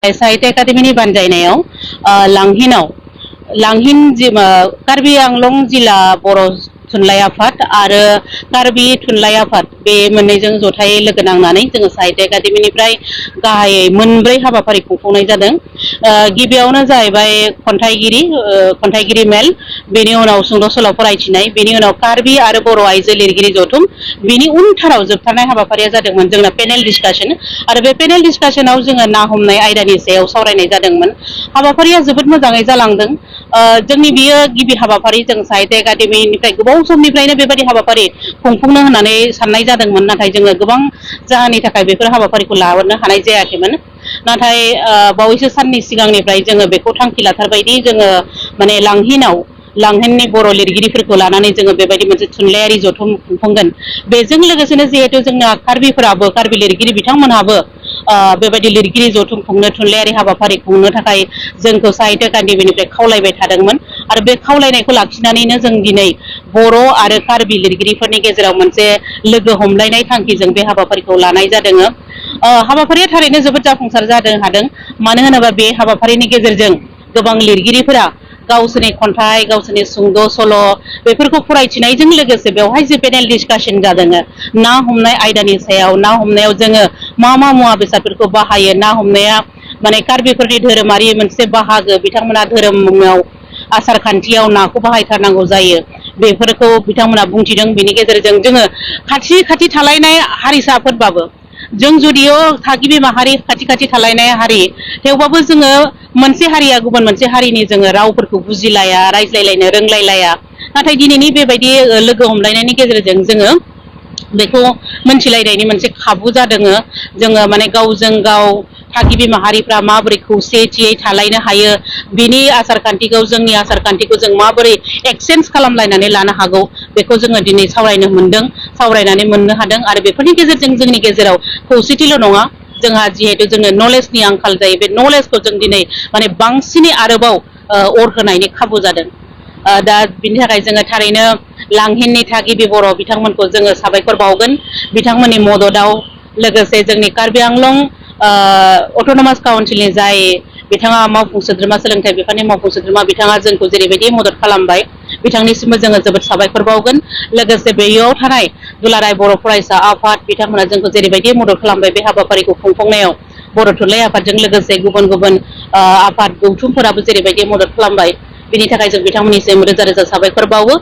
साहित्य एकाडेमिनि बानजायनायाव लांहिन कार्बि आंलं जिल्ला बर' थुनलाइ आफाद आरो कार्बि थुनलाइ आफाद बे मोननैजों जथायै लोगो नांनानै जोङो साहित्य एकाडेमिनिफ्राय गाहायै मोनब्रै हाबाफारि खुंफुंनाय जादों। गिबियावनो जाहैबाय खन्थाइगिरि मेल, बेनि उनाव सुंद' सल' फरायथिनाय, बेनि उनाव कार्बि आरो बर' आइजो लिरगिरि जथुम, बिनि उनथाराव जोबथारनाय हाबाफारिया जादोंमोन जोंना पेनेल डिसकाशन आरो बे पेनेल डिसकाशनाव जोङो ना हमनाय आयदानि सायाव सावरायनाय जादोंमोन। हाबाफारिया जोबोद मोजाङै जालांदों। जोंनि बियो गिबि हाबाफारि जों साहित्य एकाडेमिनिफ्राय गोबाव समनिफ्रायनो बेबायदि हाबाफारि खुंफुंनो होननानै साननाय जादोंमोन, नाथाय जोङो गोबां जाहोननि थाखाय बेफोर हाबाफारिखौ लाबोनो हानाय जायाखैमोन। नाथाय बावैसो साननि सिगांनिफ्राय जोङो बेखौ थांखि लाथारबायदि जोङो माने लांहिननि बर' लिरगिरिफोरखौ लानानै जोङो बेबायदि मोनसे थुनलाइयारि जथुम खुंफुंगोन। बेजों लोगोसेनो जिहेथु जोंना कार्बि लिरगिरि बिथांमोनहाबो बेबायदि लिरगिरि जथुम खुंनो, थुनलाइयारि हाबाफारि खुंनो थाखाय जोंखौ साहित्य एकाडेमिनिफ्राय खावलायबाय थादोंमोन आरो बे खावलायनायखौ लाखिनानैनो जों दिनै बर' आरो कार्बि लिरगिरिफोरनि गेजेराव मोनसे लोगो हमलायनाय थांखिजों बे हाबाफारिखौ लानाय जादों। हाबाफारिया थारैनो जोबोद जाफुंसार हादों। मानो होनोबा बे हाबाफारिनि गेजेरजों गोबां लिरगिरिफोरा गावसोरनि खन्थाइ, गावसोरनि सुंद' सल' बेफोरखौ फरायथिनायजों लोगोसे बेवहाय जे पेनेल डिसकाशन जादों ना हमनाय आयदानि सायाव, ना हमनायाव जोङो मा मुवा बेसादफोरखौ बाहायो, ना हमनाया माने कार्बिफोरनि धोरोमारि मोनसे बाहागो, बिथांमोना धोरोमाव आसार खान्थियाव नाखौ बाहायथारनांगौ जायो, बेफोरखौ बिथांमोना बुंथिदों। बेनि गेजेरजों जोङो खाथि थालायनाय हारिसाफोरबाबो, जों जुदिअ थागिबि माहारि खाथि थालायनाय हारि, थेवबाबो जोङो मोनसे हारिया गुबुन मोनसे हारिनि जोङो रावफोरखौ बुजिलाया, रायज्लायलायनो रोंलायलाया। नाथाय दिनैनि बेबायदि लोगो हमलायनायनि गेजेरजों जोङो बेखौ मोनथिलायनायनि मोनसे खाबु जादों। जोङो माने गावजों गाव थागिबि माहारिफ्रा माबोरै खौसेथियै थालायनो हायो, बिनि आसार खान्थिखौ, जोंनि आसार खान्थिखौ जों माबोरै एक्सचेन्ज खालामलायनानै लानो हागौ, बेखौ जोङो दिनै सावरायनो मोनदों, सावरायनानै मोननो हादों। आरो बेफोरनि गेजेरजों जोंनि गेजेराव खौसेथिल' नङा, जोंहा जिहेतु जोंनो नलेजनि आंखाल जायो, बे नलेजखौ जों दिनै माने बांसिनै आरोबाव अर होनायनि खाबु जादों। दा बिनि थाखाय जोङो थारैनो लांहिननि थागिबि बर' बिथांमोनखौ जोङो साबायखर बावगोन। बिथांमोननि मददआव लोगोसे जोंनि कार्बि आंलं अट'नमास काउन्सिलनि जाय बिथाङा मावफुं सोद्रोमा, सोलोंथाइ बिफाननि मावफुं सोद्रोमा, बिथाङा जोंखौ जेरैबायदि मदद खालामबाय, बिथांनिसिमबो जोङो जोबोद साबायखर बावगोन। लोगोसे बेयाव थानाय दुलाराय बर' फरायसा आफाद, बिथांमोना जोंखौ जेरैबायदि मदद खालामबाय बे हाबाफारिखौ खुंफुंनायाव, बर' थुनलाइ आफादजों लोगोसे गुबुन आफाद गौथुमफोराबो जेरैबायदि मदद खालामबाय, बिनि थाखाय जों बिथांमोननिसिम रोजा रोजा साबायखर बावो।